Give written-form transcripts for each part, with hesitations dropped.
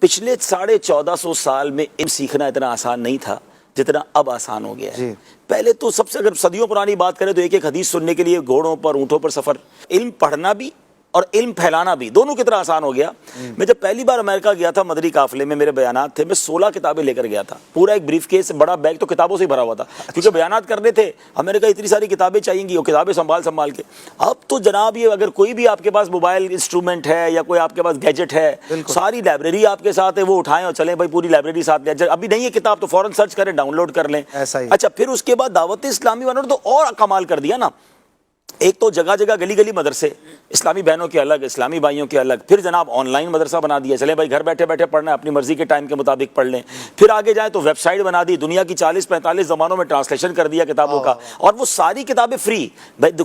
پچھلے 1450 سال میں علم سیکھنا اتنا آسان نہیں تھا جتنا اب آسان ہو گیا ہے۔ پہلے تو سب سے اگر صدیوں پرانی بات کریں تو ایک حدیث سننے کے لیے گھوڑوں پر اونٹوں پر سفر، علم پڑھنا بھی اور علم پھیلانا بھی دونوں کتنا آسان ہو گیا۔ میں جب پہلی بار امریکہ گیا تھا مدری قافلے میں، میرے بیانات تھے، میں 16 کتابیں لے کر گیا تھا، پورا ایک بریف کیس بڑا بیگ تو کتابوں سے ہی بھرا ہوا تھا، کیونکہ بیانات کرنے تھے۔ میں نے کہا اتنی ساری کتابیں چاہیے گی، وہ کتابیں سنبھال کے۔ اب تو جناب یہ اگر کوئی بھی آپ کے پاس موبائل انسٹرومنٹ ہے یا کوئی آپ کے پاس گیجٹ ہے، ساری لائبریری آپ کے ساتھ ہے، وہ اٹھائیں اور چلیں بھائی پوری لائبریری ساتھ لے۔ ابھی نہیں ہے کتاب تو فوراً سرچ کریں، ڈاؤن لوڈ کر لیں۔ اچھا پھر اس کے بعد دعوت اسلامی والوں نے تو اور کمال کر دیا نا، ایک تو جگہ جگہ گلی گلی مدرسے، اسلامی بہنوں کے الگ، اسلامی بھائیوں کے الگ، پھر جناب آن لائن مدرسہ بنا دیا، چلیں بھائی گھر بیٹھے بیٹھے پڑھنا ہے، اپنی مرضی کے ٹائم کے مطابق پڑھ لیں۔ پھر آگے جائیں تو ویب سائٹ بنا دی، دنیا کی 40-45 زبانوں میں ٹرانسلیشن کر دیا کتابوں کا، اور وہ ساری کتابیں فری۔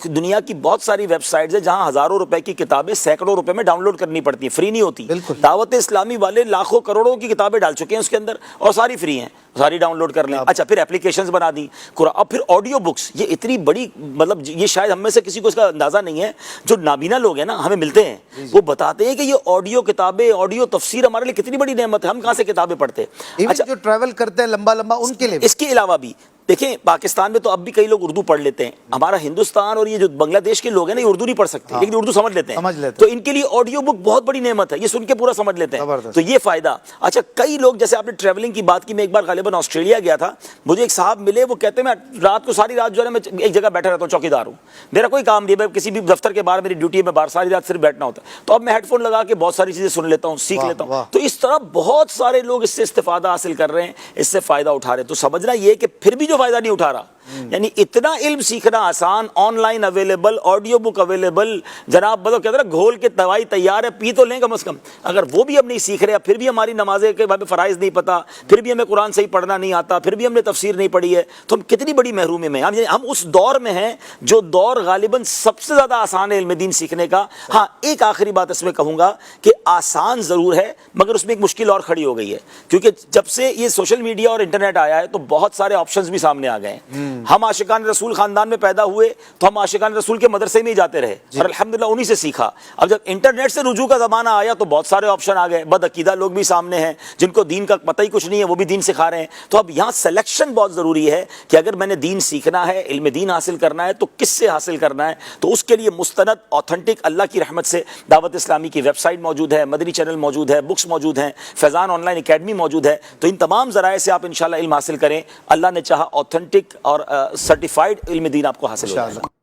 دنیا کی بہت ساری ویب سائٹس ہیں جہاں ہزاروں روپے کی کتابیں سینکڑوں روپے میں ڈاؤن لوڈ کرنی پڑتی ہیں، فری نہیں ہوتی۔ دعوت اسلامی والے لاکھوں کروڑوں کی کتابیں ڈال چکے ہیں اس کے اندر، اور ساری فری ہیں، ساری ڈاؤن لوڈ کر لیں۔ اچھا پھر اپلیکیشنز بنا دی قرآن، اب پھر آڈیو بکس، یہ اتنی بڑی، مطلب یہ شاید ہم میں سے کسی کو اس کا اندازہ نہیں ہے، جو نابینا لوگ ہیں نا ہمیں ملتے ہیں وہ بتاتے ہیں کہ یہ آڈیو کتابیں، آڈیو تفسیر ہمارے لیے کتنی بڑی نعمت ہے، ہم کہاں سے کتابیں پڑھتے ہیں۔ اچھا جو ٹریول کرتے ہیں لمبا ان کے لیے اس کے علاوہ بھی دیکھیں پاکستان میں تو اب بھی کئی لوگ اردو پڑھ لیتے ہیں، ہمارا ہندوستان اور یہ جو بنگلہ دیش کے لوگ ہیں نا یہ اردو نہیں پڑھ سکتے لیکن اردو سمجھ لیتے ہیں، تو ان کے لیے آڈیو بک بہت بڑی نعمت ہے، یہ سن کے پورا سمجھ لیتے ہیں، تو یہ فائدہ۔ اچھا کئی لوگ، جیسے آپ نے ٹریولنگ کی بات کی، میں ایک بار غالباً آسٹریلیا گیا تھا، مجھے ایک صاحب ملے، وہ کہتے ہیں میں رات کو ساری رات جو ہے میں ایک جگہ بیٹھا رہتا ہوں، چوکیدار ہوں، میرا کوئی کام نہیں ہے، میں کسی بھی دفتر کے باہر میری ڈیوٹی ہے، میں باہر ساری رات صرف بیٹھنا ہوتا ہے، تو اب میں ہیڈ فون لگا کے بہت ساری چیزیں سن لیتا ہوں، سیکھ لیتا ہوں۔ تو اس طرح بہت سارے لوگ اس سے استفادہ حاصل کر رہے ہیں، اس سے فائدہ اٹھا رہے ہیں۔ تو سمجھنا یہ کہ پھر بھی جو فائدہ نہیں اٹھا رہا، یعنی اتنا علم سیکھنا آسان، on line available, audio book available, جناب کہتے ہیں گھول کے دوائی تیار ہے، پی تو لیں کم از کم۔ اگر وہ بھی ہم نہیں سیکھ رہے، پھر بھی ہماری نمازیں کے بارے میں فرائض نہیں پتہ، پھر بھی ہمیں قرآن صحیح پڑھنا نہیں آتا، پھر بھی ہم نے تفسیر نہیں پڑھی ہے، تو ہم کتنی بڑی محرومی میں ہیں۔ ہم اس دور میں ہیں جو دور غالباً سب سے زیادہ آسان ہے علم دین سیکھنے کا۔ ہاں ایک آخری بات اس میں کہوں گا کہ آسان ضرور ہے مگر اس میں ایک مشکل اور کھڑی ہو گئی ہے، کیونکہ جب سے یہ سوشل میڈیا اور انٹرنیٹ آیا ہے تو بہت سارے آپشنز بھی سامنے آ گئے ہیں۔ ہم عاشقان رسول خاندان میں پیدا ہوئے تو ہم عاشقان رسول کے مدرسے میں ہی جاتے رہے اور الحمدللہ انہی سے سیکھا۔ اب جب انٹرنیٹ سے رجوع کا زمانہ آیا تو بہت سارے آپشن آ گئے، بد عقیدہ لوگ بھی سامنے ہیں جن کو دین کا پتہ ہی کچھ نہیں ہے، وہ بھی دین سکھا رہے ہیں۔ تو اب یہاں سلیکشن بہت ضروری ہے کہ اگر میں نے دین سیکھنا ہے، علم دین حاصل کرنا ہے تو کس سے حاصل کرنا ہے، تو اس کے لیے مستند آتھنٹک اللہ کی رحمت سے دعوت اسلامی کی ویب سائٹ موجود ہے، مدنی چینل موجود ہے، بکس موجود ہیں، فیضان آن لائن اکیڈمی موجود ہے، تو ان تمام ذرائع سے آپ انشاءاللہ علم حاصل کریں، اللہ نے چاہا آتھنٹک اور سرٹیفائڈ علم دین آپ کو حاصل ہو جائے گا۔